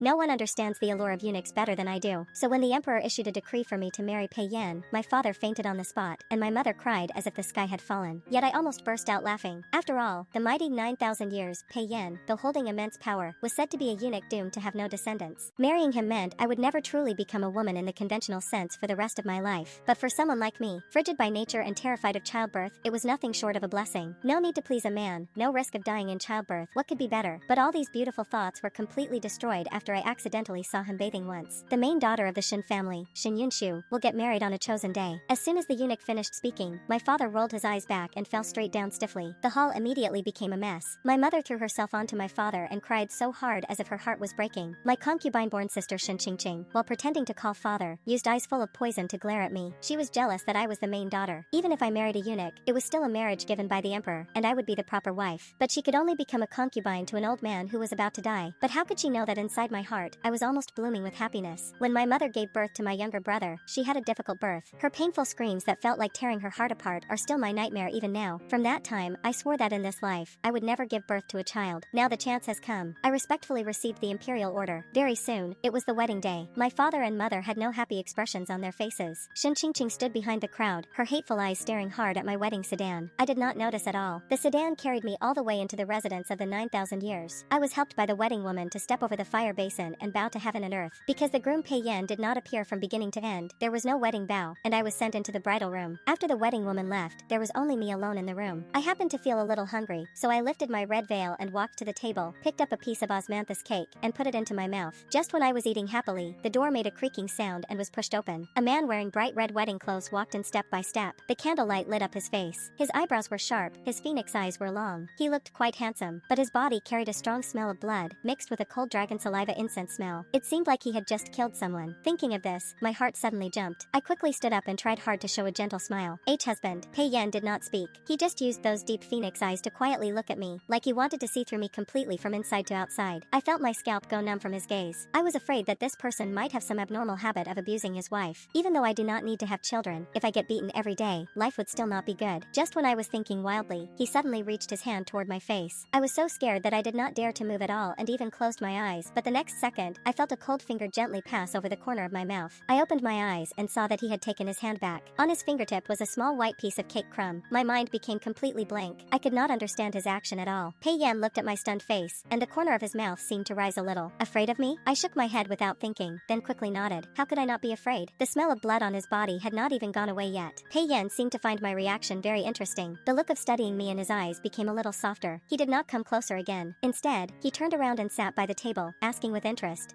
No one understands the allure of eunuchs better than I do. So when the emperor issued a decree for me to marry pt1, my father fainted on the spot, and my mother cried as if the sky had fallen. Yet I almost burst out laughing. After all, the mighty 9,000 years, pt1, though holding immense power, was said to be a eunuch doomed to have no descendants. Marrying him meant I would never truly become a woman in the conventional sense for the rest of my life. But for someone like me, frigid by nature and terrified of childbirth, it was nothing short of a blessing. No need to please a man, no risk of dying in childbirth. What could be better? But all these beautiful thoughts were completely destroyed after I accidentally saw him bathing once. The main daughter of the Shin family, Shin Yunshu, will get married on a chosen day. As soon as the eunuch finished speaking, my father rolled his eyes back and fell straight down stiffly. The hall immediately became a mess. My mother threw herself onto my father and cried so hard as if her heart was breaking. My concubine-born sister Shin Qingqing, while pretending to call father, used eyes full of poison to glare at me. She was jealous that I was the main daughter. Even if I married a eunuch, it was still a marriage given by the emperor, and I would be the proper wife. But she could only become a concubine to an old man who was about to die. But how could she know that inside my heart, I was almost blooming with happiness? When my mother gave birth to my younger brother, she had a difficult birth. Her painful screams that felt like tearing her heart apart are still my nightmare even now. From that time, I swore that in this life, I would never give birth to a child. Now the chance has come. I respectfully received the imperial order. Very soon, it was the wedding day. My father and mother had no happy expressions on their faces. Shin Qingqing stood behind the crowd, her hateful eyes staring hard at my wedding sedan. I did not notice at all. The sedan carried me all the way into the residence of the 9,000 years. I was helped by the wedding woman to step over the fire basin and bow to heaven and earth. Because the groom pt1 did not appear from beginning to end, there was no wedding bow, and I was sent into the bridal room. After the wedding woman left, there was only me alone in the room. I happened to feel a little hungry, so I lifted my red veil and walked to the table, picked up a piece of osmanthus cake, and put it into my mouth. Just when I was eating happily, the door made a creaking sound and was pushed open. A man wearing bright red wedding clothes walked in step by step. The candlelight lit up his face. His eyebrows were sharp, his phoenix eyes were long. He looked quite handsome, but his body carried a strong smell of blood, mixed with a cold dragon saliva incense smell. It seemed like he had just killed someone. Thinking of this, my heart suddenly jumped. I quickly stood up and tried hard to show a gentle smile. Husband. pt1 did not speak. He just used those deep phoenix eyes to quietly look at me, like he wanted to see through me completely from inside to outside. I felt my scalp go numb from his gaze. I was afraid that this person might have some abnormal habit of abusing his wife. Even though I do not need to have children, if I get beaten every day, life would still not be good. Just when I was thinking wildly, he suddenly reached his hand toward my face. I was so scared that I did not dare to move at all and even closed my eyes, but the next second, I felt a cold finger gently pass over the corner of my mouth. I opened my eyes and saw that he had taken his hand back. On his fingertip was a small white piece of cake crumb. My mind became completely blank. I could not understand his action at all. pt1 looked at my stunned face, and the corner of his mouth seemed to rise a little. Afraid of me? I shook my head without thinking, then quickly nodded. How could I not be afraid? The smell of blood on his body had not even gone away yet. pt1 seemed to find my reaction very interesting. The look of studying me in his eyes became a little softer. He did not come closer again. Instead, he turned around and sat by the table, asking with interest,